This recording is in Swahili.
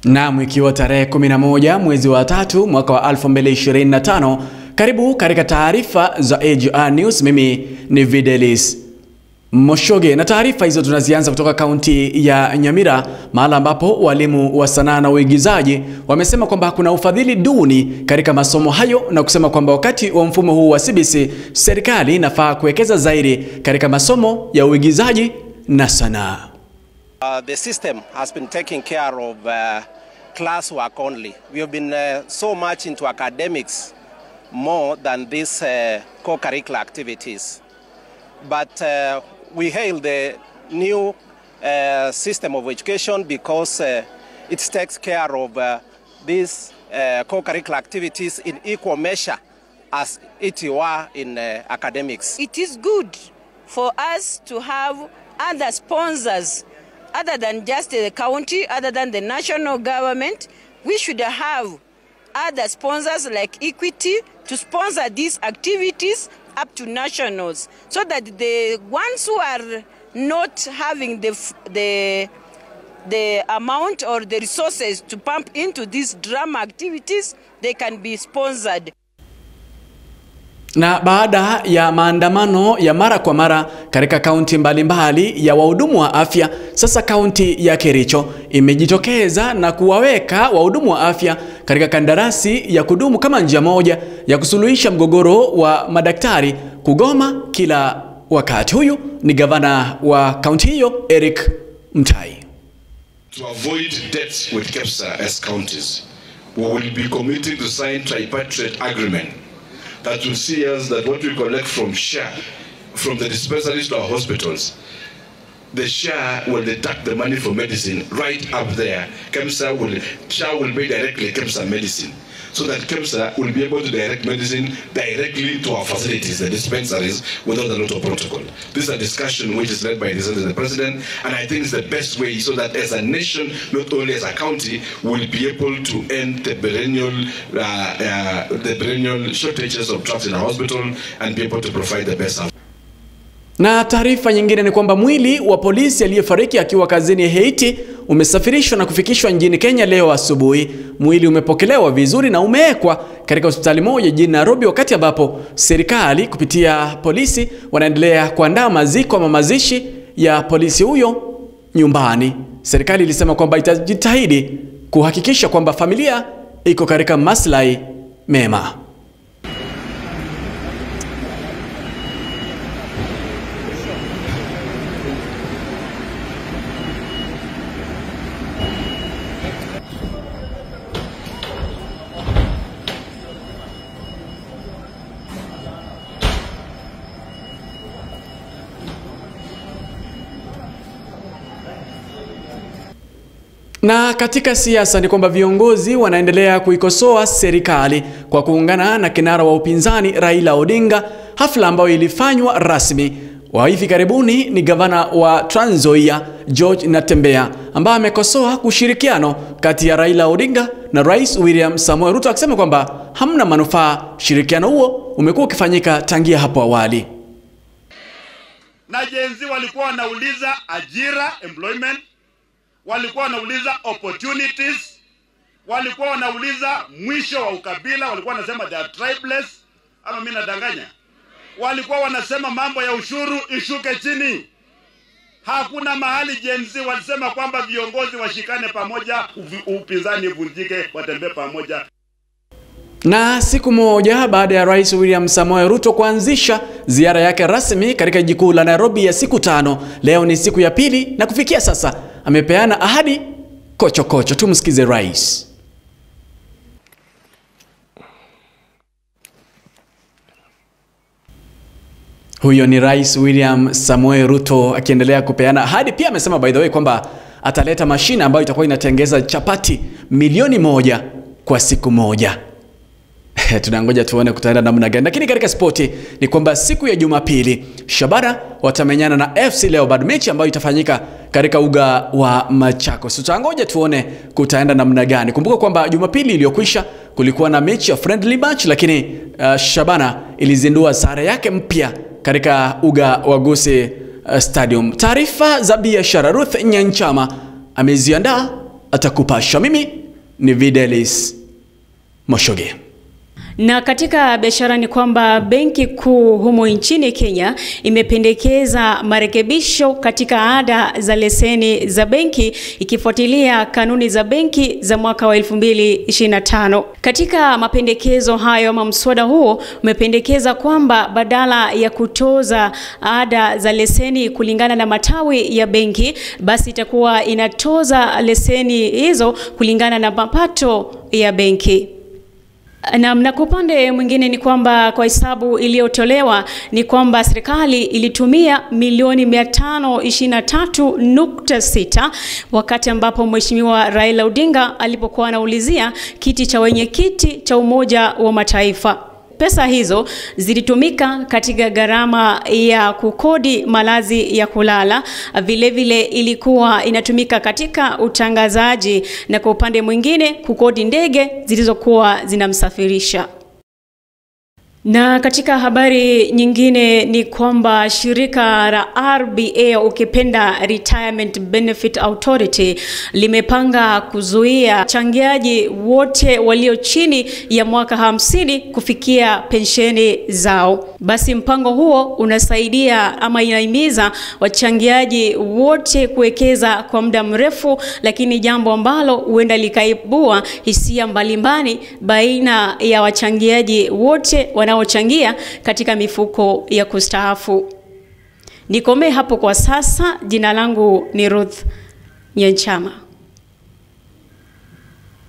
Naam, ikiwa tarehe 11 mwezi wa 3 mwaka wa 2025, karibu katika taarifa za AGR News. Mimi ni Videlis Moshoge, na taarifa hizo tunazianza kutoka kaunti ya Nyamira, mahali ambapo walimu wa sanaa na uigizaji wamesema kwamba kuna ufadhili duni katika masomo hayo, na kusema kwamba wakati wa mfumo huu wa CBC serikali inafaa kuwekeza zaidi katika masomo ya uigizaji na sanaa. The system has been taking care of classwork only. We have been so much into academics more than these co-curricular activities. But we hail the new system of education because it takes care of these co-curricular activities in equal measure as it were in academics. It is good for us to have other sponsors other than just the county, other than the national government. We should have other sponsors like Equity to sponsor these activities up to nationals, so that the ones who are not having the amount or the resources to pump into these drama activities, they can be sponsored. Na baada ya maandamano ya mara kwa mara katika kaunti mbalimbali ya wahudumu wa afya, sasa kaunti ya Kericho imejitokeza na kuwaweka wahudumu wa afya katika kandarasi ya kudumu kama njia moja ya kusuluhisha mgogoro wa madaktari kugoma kila wakati. Huyu ni gavana wa kaunti hiyo, Eric Mtai. To avoid debts with KEPSA as counties, we will be committing to sign tripartite agreement that will see us that what we collect from SHA, from the dispensaries to our hospitals, the SHA will deduct the money for medicine right up there. SHA will pay directly KEPSA medicine, so that KEPSA will be able to direct medicine directly to our facilities, the dispensaries, without a lot of protocol. This is a discussion which is led by the President, and I think it's the best way, so that as a nation, not only as a county, we'll be able to end the perennial shortages of drugs in our hospital and be able to provide the best. Na taarifa nyingine ni kwamba mwili wa polisi aliyefariki akiwa kazini Haiti umesafirishwa na kufikishwa nchini Kenya leo asubuhi. Mwili umepokelewa vizuri na umewekwa katika hospitali moja jijini Nairobi, wakati ambapo serikali kupitia polisi wanaendelea kuandaa maziko ama mazishi ya polisi huyo nyumbani. Serikali ilisema kwamba itajitahidi kuhakikisha kwamba familia iko katika maslahi mema. Na katika siasa ni kwamba viongozi wanaendelea kuikosoa serikali kwa kuungana na kinara wa upinzani Raila Odinga, hafla ambayo ilifanywa rasmi. Wa hivi karibuni ni gavana wa Trans Nzoia George Natembeya, ambaye amekosoa ushirikiano kati ya Raila Odinga na Rais William Samoei Ruto, akisema kwamba hamna manufaa. Shirikiano huo umekuwa ukifanyika tangia hapo awali. Na jenzi walikuwa wanauliza ajira, employment, walikuwa wanauliza opportunities, walikuwa wanauliza mwisho wa ukabila, walikuwa wanasema they are tribeless, ama mimi nadanganya? Walikuwa wanasema mambo ya ushuru ishuke chini. Hakuna mahali jenzi walisema kwamba viongozi washikane pamoja, upinzani vunjike, watembee pamoja. Na siku moja baada ya Rais William Samoei Ruto kuanzisha ziara yake rasmi katika jiji kuu la Nairobi ya siku 5, leo ni siku ya pili, na kufikia sasa amepeana ahadi kochokocho. Tumsikize rais. Huyo ni Rais William Samoei Ruto akiendelea kupeana ahadi. Pia amesema by the way kwamba ataleta mashine ambayo itakuwa inatengeza chapati milioni 1 kwa siku moja. Tunangoja tuone kutaenda namna gani. Lakini katika spoti ni kwamba siku ya Jumapili Shabana watamenyana na FC Leopard, mechi ambayo itafanyika katika uga wa Machakos. Tutangoja tuone kutaenda namna gani. Kumbuka kwamba Jumapili iliyokwisha kulikuwa na mechi ya friendly match, lakini Shabana ilizindua sare yake mpya katika uga wa Gusii Stadium. Taarifa za biashara, Ruth Nyanchama ameziandaa atakupasha. Mimi ni Videlis Moshoge. Na katika biashara ni kwamba Benki Kuu humo nchini Kenya imependekeza marekebisho katika ada za leseni za benki ikifuatilia kanuni za benki za mwaka wa 2025. Katika mapendekezo hayo ama mswada huo umependekeza kwamba badala ya kutoza ada za leseni kulingana na matawi ya benki, basi itakuwa inatoza leseni hizo kulingana na mapato ya benki. Na kwa upande mwingine ni kwamba kwa hesabu iliyotolewa ni kwamba serikali ilitumia milioni 523.6 wakati ambapo Mheshimiwa Raila Odinga alipokuwa anaulizia kiti cha wenyekiti cha Umoja wa Mataifa. Pesa hizo zilitumika katika gharama ya kukodi malazi ya kulala, vile vile ilikuwa inatumika katika utangazaji, na kwa upande mwingine kukodi ndege zilizokuwa zinamsafirisha. Na katika habari nyingine ni kwamba shirika la RBA, ukipenda Retirement Benefit Authority, limepanga kuzuia changiaji wote walio chini ya mwaka 50 kufikia pensheni zao. Basi mpango huo unasaidia ama inahimiza wachangiaji wote kuwekeza kwa muda mrefu, lakini jambo ambalo huenda likaibua hisia mbalimbali baina ya wachangiaji wote wanaochangia katika mifuko ya kustaafu. Nikome hapo kwa sasa. Jina langu ni Ruth Nyenchama.